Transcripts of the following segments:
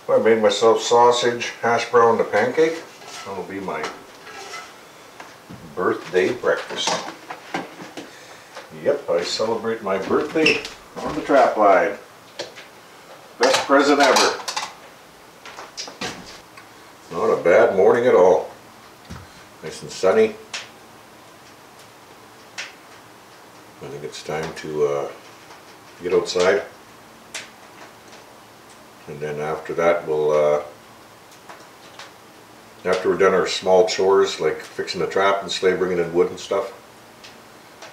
I made myself sausage, hash brown, and a pancake. That'll be my birthday breakfast. Yep, I celebrate my birthday on the trap line. Best present ever. Not a bad morning at all. Nice and sunny. I think it's time to get outside. And then after that, we'll, after we're done our small chores like fixing the trap and sleigh, bringing in wood and stuff,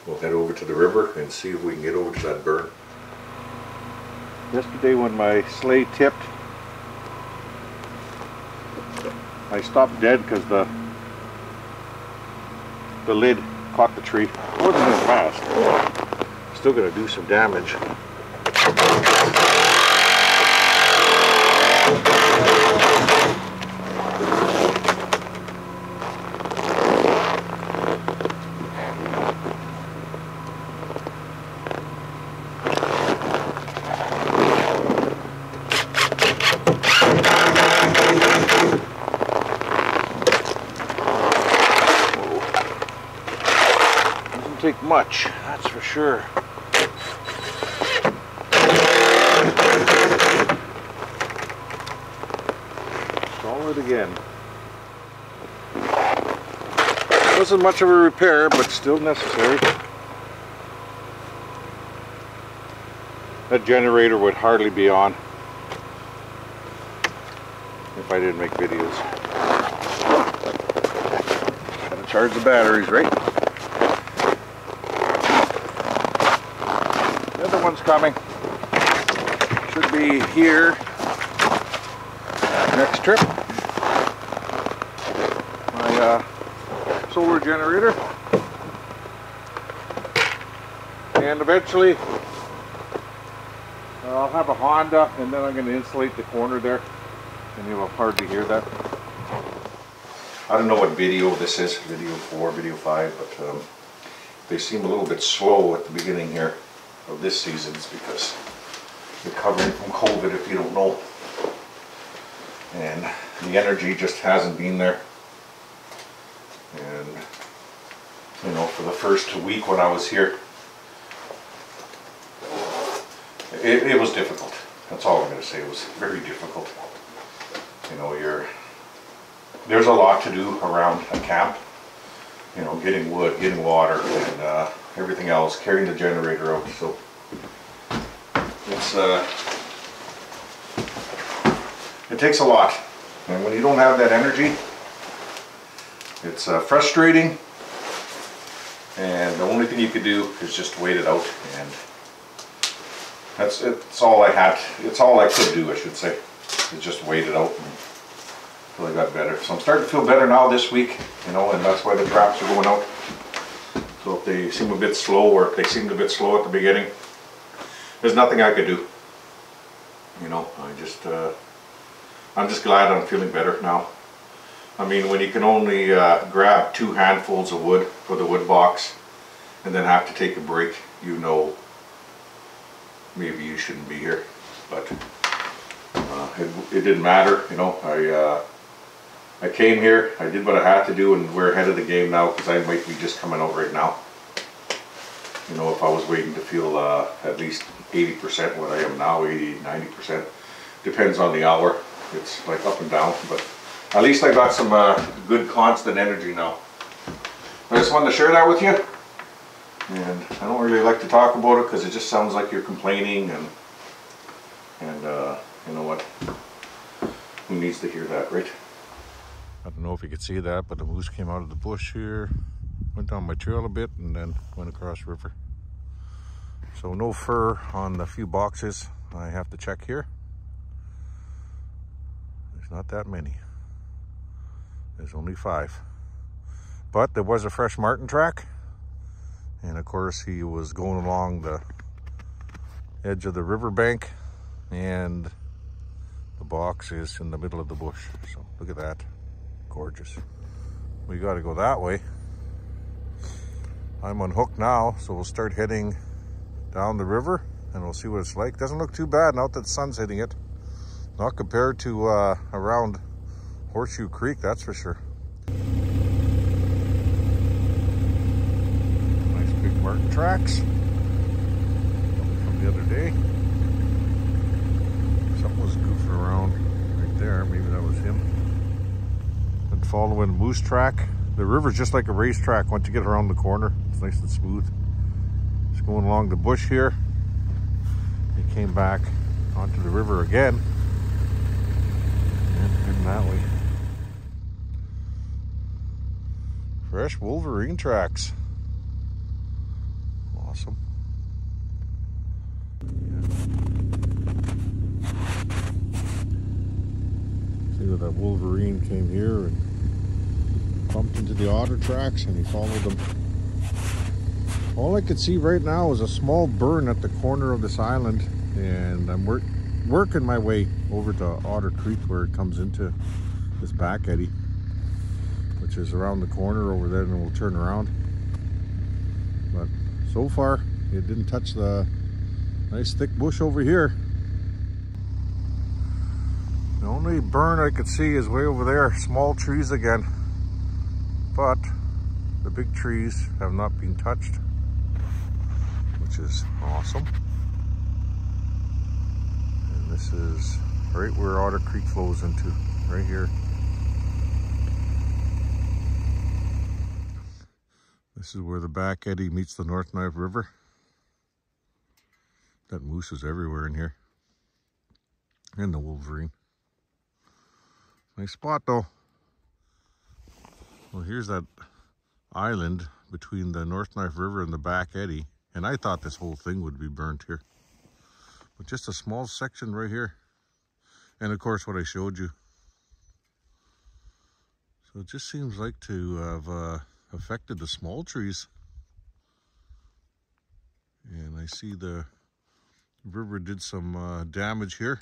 we'll head over to the river and see if we can get over to that burn. Yesterday when my sleigh tipped, I stopped dead because the lid caught the tree. It wasn't as fast. Still gonna do some damage. Take much, that's for sure. Solid again. Wasn't much of a repair, but still necessary. That generator would hardly be on if I didn't make videos. Gotta charge the batteries, right? One's coming. Should be here next trip. My solar generator, and eventually I'll have a Honda, and then I'm going to insulate the corner there, and you'll hardly hear that. I don't know what video this is, video 4, video 5, but they seem a little bit slow at the beginning here of this season. Is because recovering from COVID, if you don't know, and the energy just hasn't been there. And you know, for the first week when I was here, it was difficult. That's all I'm going to say. It was very difficult. You know, there's a lot to do around a camp. You know, getting wood, getting water, and everything else, carrying the generator out. So it's it takes a lot, and when you don't have that energy, it's frustrating. And the only thing you could do is just wait it out, and it's all I had. It's all I could do, I should say, is just wait it out until I got better. So I'm starting to feel better now this week, you know, and that's why the traps are going out. So if they seem a bit slow, or if they seemed a bit slow at the beginning, there's nothing I could do. You know, I'm just glad I'm feeling better now. I mean, when you can only grab 2 handfuls of wood for the wood box and then have to take a break, you know, maybe you shouldn't be here. But it didn't matter, you know. I came here, I did what I had to do, and we're ahead of the game now, because I might be just coming out right now. You know, if I was waiting to feel at least 80% what I am now, 80, 90%, depends on the hour. It's like up and down, but at least I got some good constant energy now. I just wanted to share that with you, and I don't really like to talk about it because it just sounds like you're complaining, and you know what, who needs to hear that, right? I don't know if you could see that, but the moose came out of the bush here, went down my trail a bit, and then went across the river. So no fur on the few boxes I have to check here. There's not that many. There's only 5. But there was a fresh marten track, and of course he was going along the edge of the riverbank, and the box is in the middle of the bush. So look at that. Gorgeous. We got to go that way. I'm unhooked now, so we'll start heading down the river and we'll see what it's like. Doesn't look too bad now that the sun's hitting it. Not compared to around Horseshoe Creek, that's for sure. Nice big marten tracks from the other day. Something was goofing around right there. Maybe that was him. And following a moose track. The river's just like a racetrack once you get around the corner. It's nice and smooth. Just going along the bush here. He came back onto the river again. And heading that way. Fresh Wolverine tracks. Awesome. See what that Wolverine came here and bumped into the otter tracks, and he followed them. All I could see right now is a small burn at the corner of this island, and I'm working my way over to Otter Creek where it comes into this back eddy, which is around the corner over there, and then we'll turn around. But so far it didn't touch the nice thick bush over here. The only burn I could see is way over there. Small trees again, but the big trees have not been touched, which is awesome. And this is right where Otter Creek flows into, right here. This is where the back eddy meets the North Knife River. That moose is everywhere in here. And the Wolverine. Nice spot though. Well, here's that island between the North Knife River and the back eddy. And I thought this whole thing would be burnt here. But just a small section right here. And of course what I showed you. So it just seems like to have affected the small trees. And I see the river did some damage here.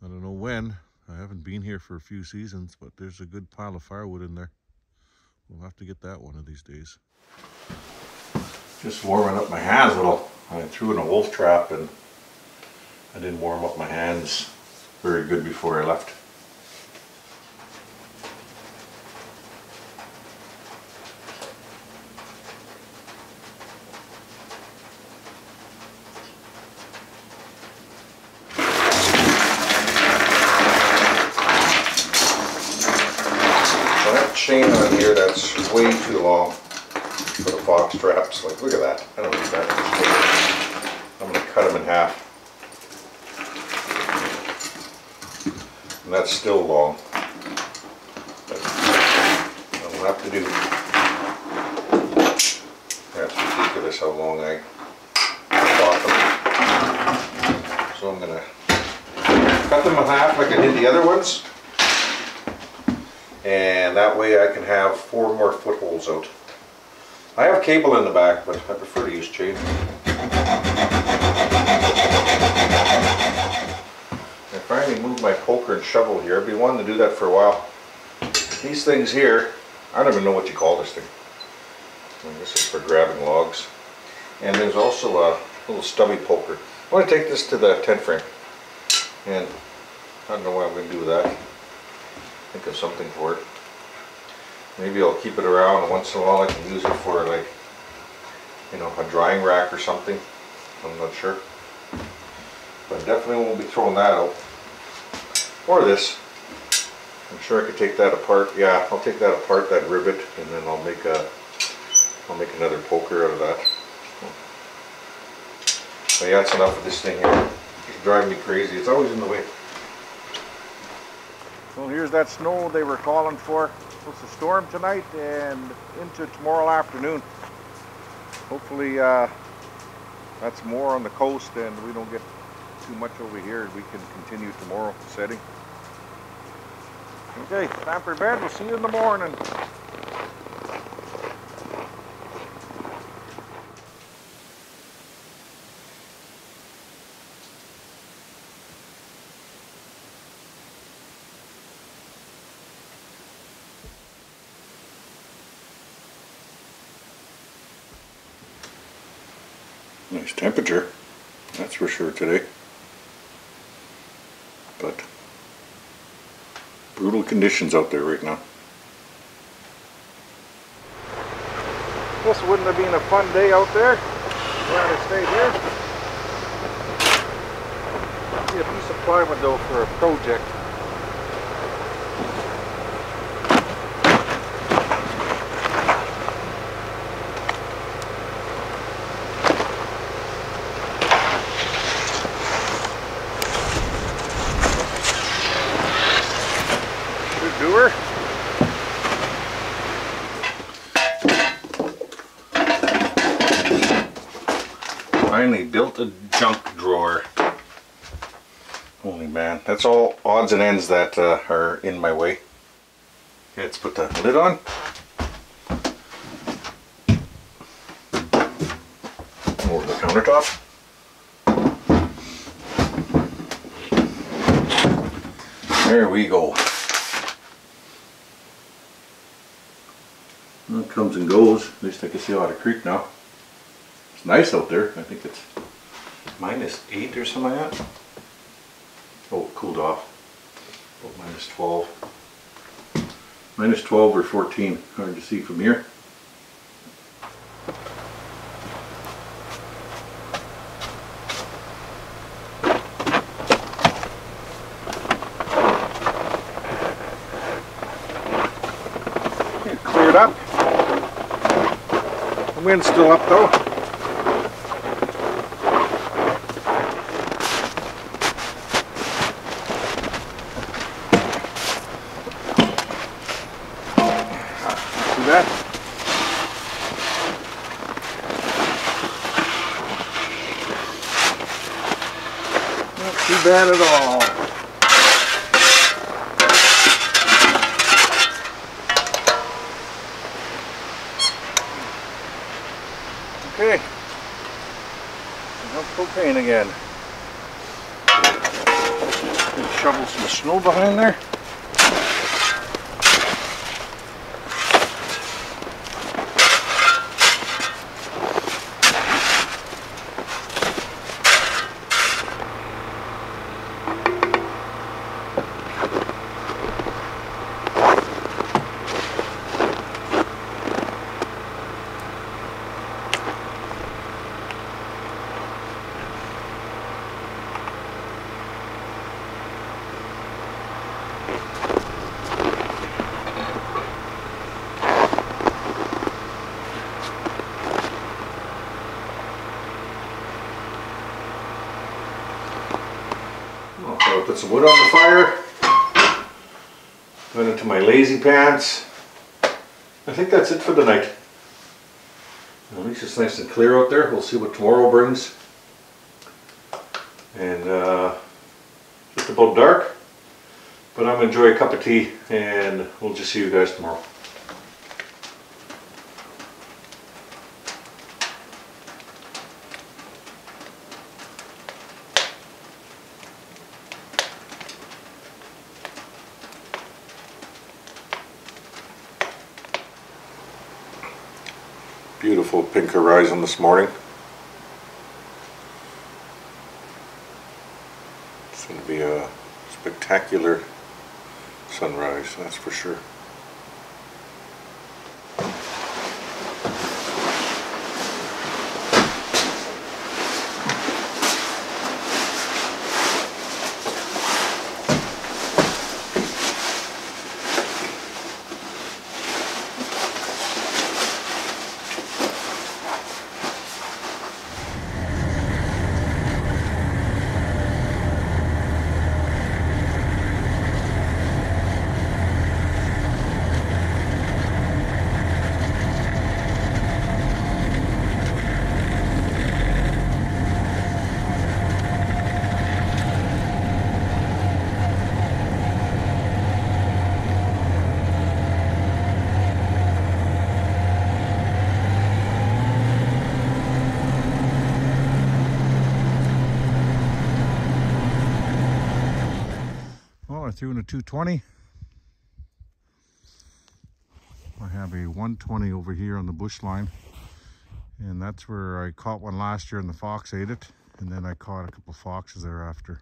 I don't know when. I haven't been here for a few seasons, but there's a good pile of firewood in there. We'll have to get that one of these days. Just warming up my hands a little. I threw in a wolf trap and I didn't warm up my hands very good before I left. Chain on here that's way too long for the fox traps. Like, look at that. I don't need that. I'm going to cut them in half. And that's still long. But I'll have to do. That's ridiculous how long I bought them. So I'm going to cut them in half like I did the other ones. And that way I can have 4 more footholds out. I have cable in the back, but I prefer to use chain. I finally moved my poker and shovel here. I've been wanting to do that for a while. These things here, I don't even know what you call this thing. And this is for grabbing logs. And there's also a little stubby poker. I want to take this to the tent frame. And I don't know what I'm going to do with that. Think of something for it. Maybe I'll keep it around, and once in a while I can use it for, like, you know, a drying rack or something. I'm not sure. But definitely won't be throwing that out. Or this. I'm sure I could take that apart. Yeah, I'll take that apart, that rivet, and then I'll make another poker out of that. So yeah, that's enough of this thing here. It's driving me crazy. It's always in the way. Well, here's that snow they were calling for. It's supposed to storm tonight and into tomorrow afternoon. Hopefully that's more on the coast and we don't get too much over here. We can continue tomorrow setting. Okay, time for bed. We'll see you in the morning. Nice temperature, that's for sure today. but brutal conditions out there right now. This wouldn't have been a fun day out there. Glad I stayed here. Need a piece of plywood though for a project. Good doer. Finally built a junk drawer. Holy man, that's all odds and ends that are in my way. Okay, let's put the lid on. Over the countertop. There we go. Well, it comes and goes. At least I can see Otter Creek now. It's nice out there. I think it's -8 or something like that. Oh, it cooled off. About -12. -12 or 14. Hard to see from here. It cleared up. The wind's still up though. That. Not too bad at all. Okay. Enough propane again. Shovel some snow behind there. I'll put some wood on the fire. Went into my lazy pants. I think that's it for the night. At least it's nice and clear out there. We'll see what tomorrow brings. And just about dark. But I'm going to enjoy a cup of tea and we'll just see you guys tomorrow. Beautiful pink horizon this morning. It's going to be a spectacular sunrise, that's for sure. I threw in a 220. I have a 120 over here on the bush line, and that's where I caught one last year and the fox ate it, and then I caught a couple foxes thereafter.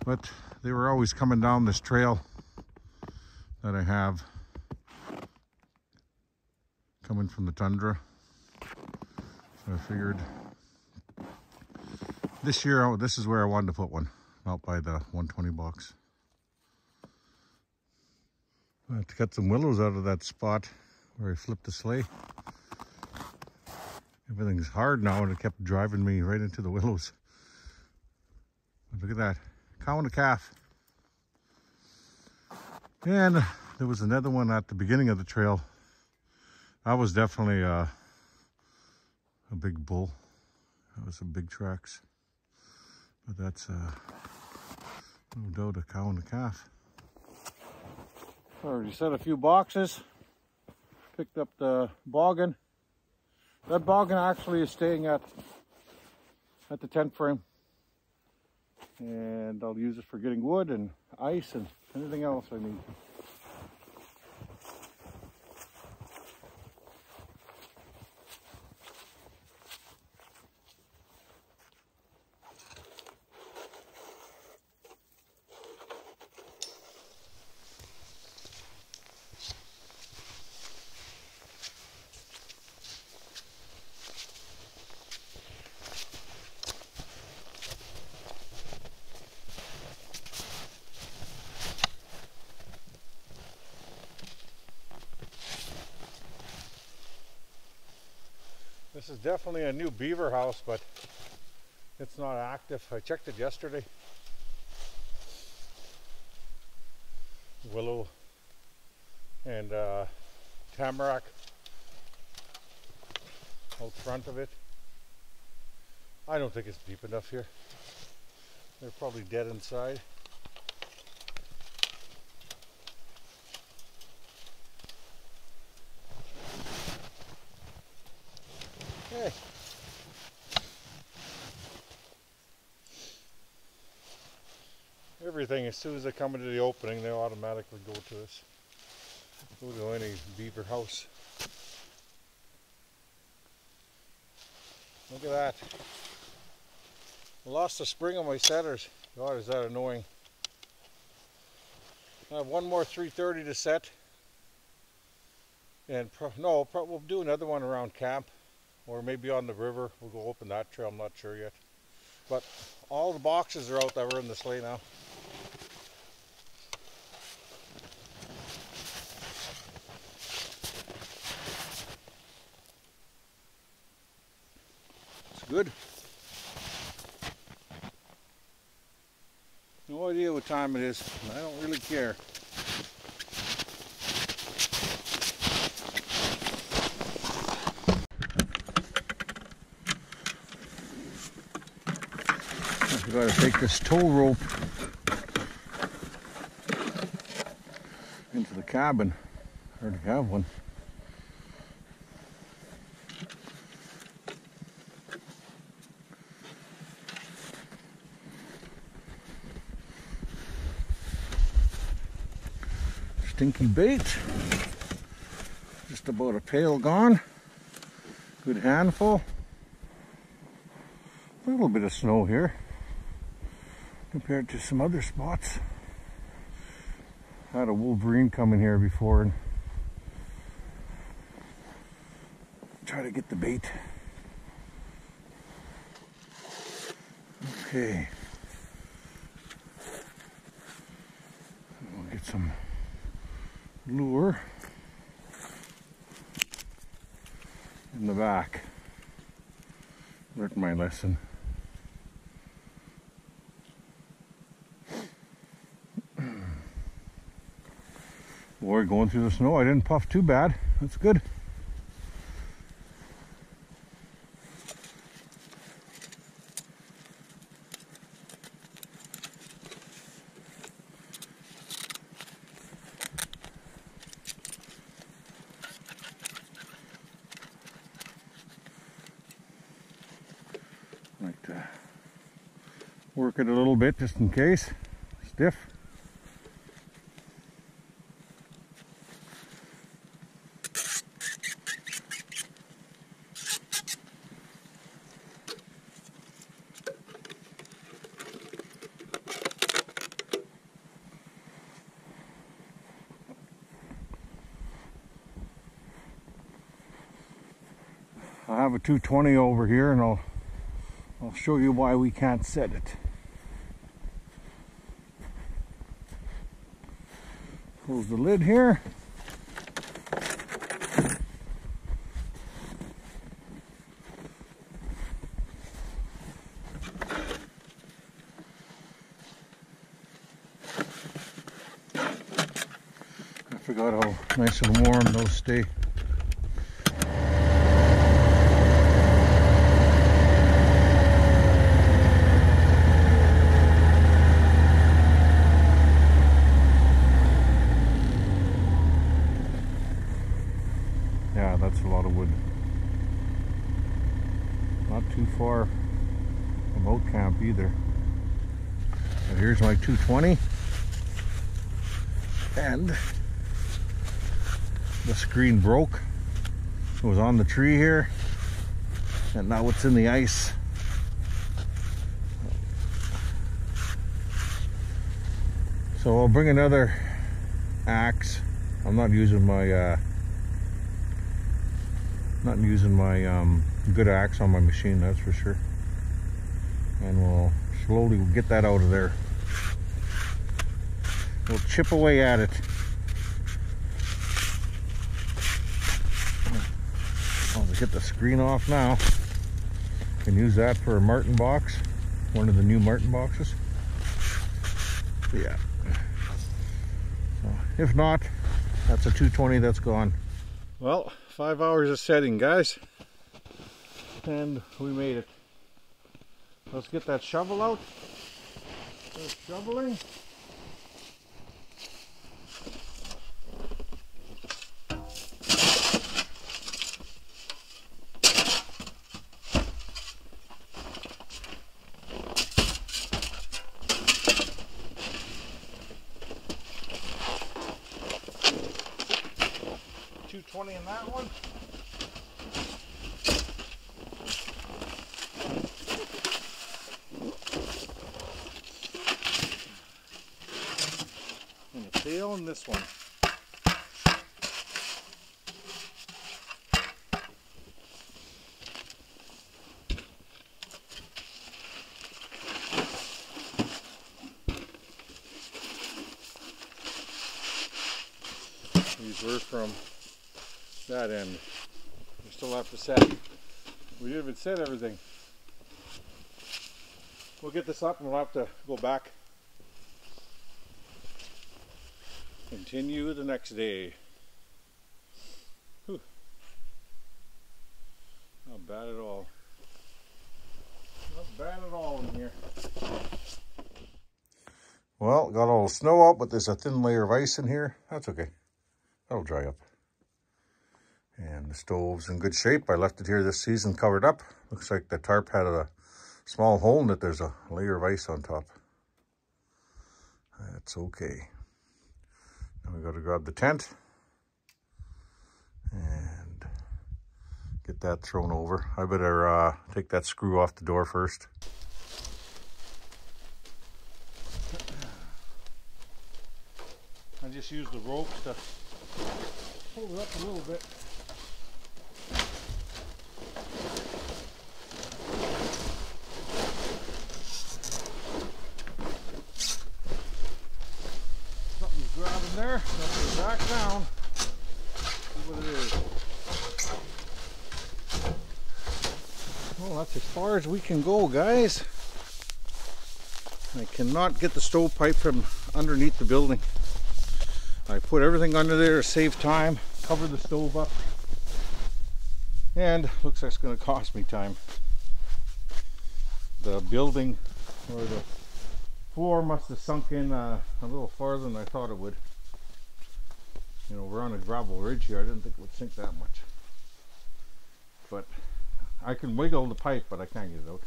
But they were always coming down this trail that I have coming from the tundra. So I figured this year, this is where I wanted to put one, out by the 120 box. I have to cut some willows out of that spot where I flipped the sleigh. Everything's hard now and it kept driving me right into the willows. But look at that, cow and a calf. And there was another one at the beginning of the trail. That was definitely a big bull. That was some big tracks. But that's no doubt a cow and a calf. Already set a few boxes. Picked up the boggin. That boggin actually is staying at the tent frame. And I'll use it for getting wood and ice and anything else I need. This is definitely a new beaver house, but it's not active. I checked it yesterday. Willow and tamarack out front of it. I don't think it's deep enough here. They're probably dead inside. Hey. Everything, as soon as they come into the opening, they automatically go to us. Go to any beaver house. Look at that. I lost the spring on my setters. God, is that annoying. I have one more 330 to set. And we'll do another one around camp. Or maybe on the river. We'll go open that trail, I'm not sure yet. But all the boxes are out that were in the sleigh now. It's good. No idea what time it is. I don't really care. I've got to take this tow rope into the cabin. I already have one. Stinky bait. Just about a pail gone. Good handful. A little bit of snow here compared to some other spots. I had a wolverine come in here before and try to get the bait. Okay. We'll get some lure in the back. Learned my lesson. Boy, going through the snow, I didn't puff too bad. That's good. Like to work it a little bit just in case. Stiff. have a 220 over here, and I'll show you why we can't set it. Close the lid here. I forgot how nice and warm those stay. Yeah, that's a lot of wood. Not too far from oat camp either. But here's my 220. And the screen broke. It was on the tree here, and now it's in the ice. So I'll bring another axe. I'm not using my good axe on my machine, that's for sure. And we'll slowly get that out of there. We'll chip away at it. I'll just get the screen off now. Can use that for a Martin box, one of the new Martin boxes. Yeah. So if not, that's a 220 that's gone. Well, 5 hours of setting, guys, and we made it. Let's get that shovel out. Start shoveling. $2.20 in that one. And a tail in this one. These were from that end. We still have to set. We didn't even set everything. We'll get this up and we'll have to go back. Continue the next day. Whew. Not bad at all. Not bad at all in here. Well, got all the snow up, but there's a thin layer of ice in here. That's okay. That'll dry up. And the stove's in good shape. I left it here this season covered up. Looks like the tarp had a small hole in it. There's a layer of ice on top. That's okay. Now we got to grab the tent and get that thrown over. I better take that screw off the door first. I just used the ropes to hold it up a little bit. Something's grabbing there. Now back down. See what it is. Well, that's as far as we can go, guys. I cannot get the stovepipe from underneath the building. I put everything under there to save time, cover the stove up, and looks like it's going to cost me time. The building, or the floor, must have sunk in a little farther than I thought it would. You know, we're on a gravel ridge here. I didn't think it would sink that much. But I can wiggle the pipe, but I can't get it out.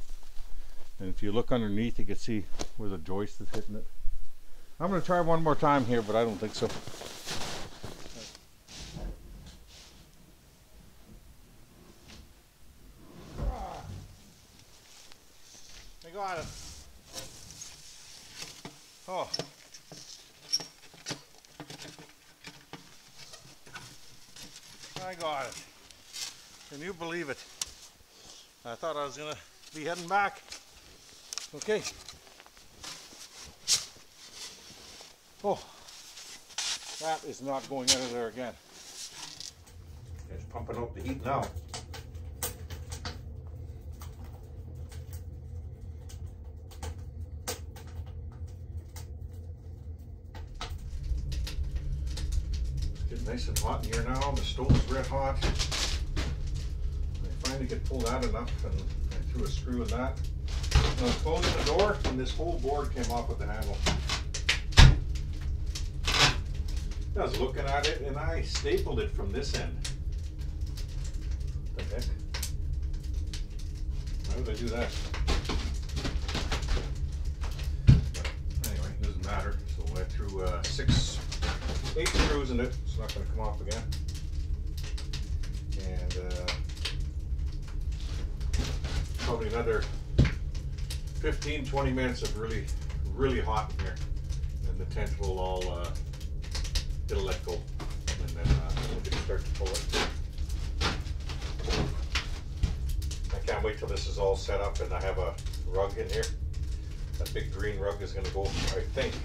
And if you look underneath, you can see where the joist is hitting it. I'm going to try one more time here, but I don't think so. I got it. Oh. I got it. Can you believe it? I thought I was gonna be heading back. Okay. Oh, that is not going out of there again. It's pumping out the heat now. Getting nice and hot in here now. The stove's red hot. I finally get pulled out enough and I threw a screw in that. And I was closing the door and this whole board came off with the handle. I was looking at it and I stapled it from this end. What the heck? Why would I do that? But anyway, it doesn't matter. So I threw 8 screws in it. It's not going to come off again. And probably another 15-20 minutes of really hot in here. And the tent will all it'll let go, and then we'll get to start to pull it. I can't wait till this is all set up and I have a rug in here. That big green rug is going to go, I think,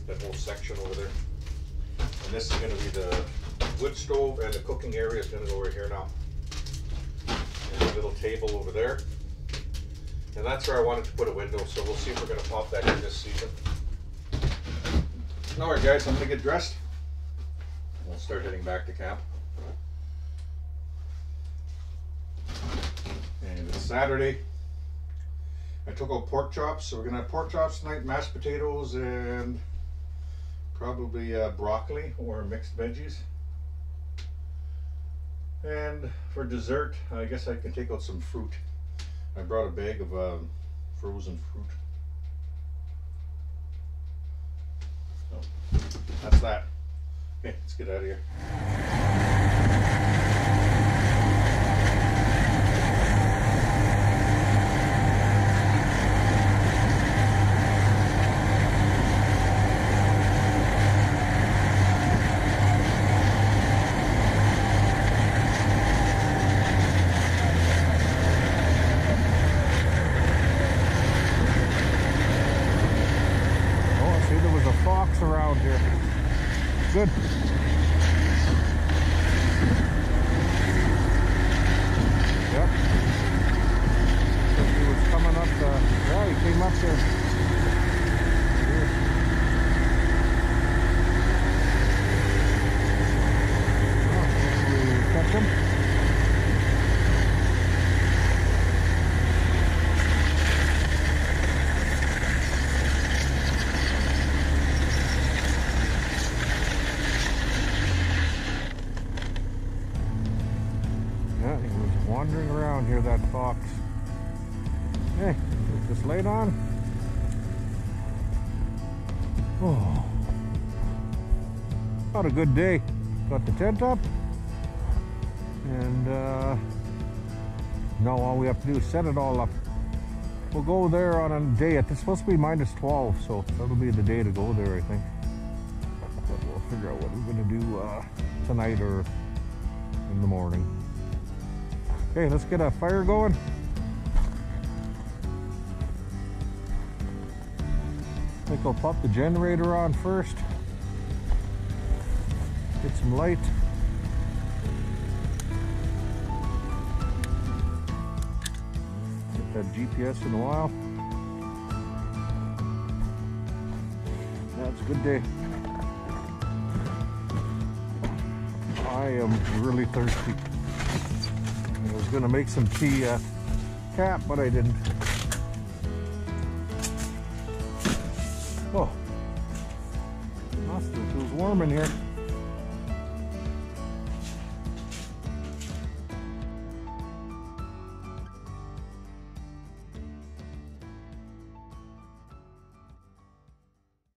that whole section over there. And this is going to be the wood stove, and the cooking area is going to go over here now. And a little table over there. And that's where I wanted to put a window, so we'll see if we're going to pop that in this season. Alright guys, I'm going to get dressed. We'll start heading back to camp. And it's Saturday. I took out pork chops, so we're going to have pork chops tonight, mashed potatoes, and probably broccoli or mixed veggies. And for dessert, I guess I can take out some fruit. I brought a bag of frozen fruit. So that's that. Okay, let's get out of here. Around here. Good. Yep. So he was coming up yeah, he came up there. Here. Oh, we catch him. Wandering around here, that fox. Hey, is this light on? Oh, had a good day. Got the tent up, and now all we have to do is set it all up. We'll go there on a day. It's supposed to be -12, so that'll be the day to go there, I think. But we'll figure out what we're gonna do tonight or in the morning. Okay, let's get a fire going. I think I'll pop the generator on first. Get some light. Get that GPS in a while. That's a good day. I am really thirsty. I was going to make some tea at camp, but I didn't. Oh, it feels warm in here.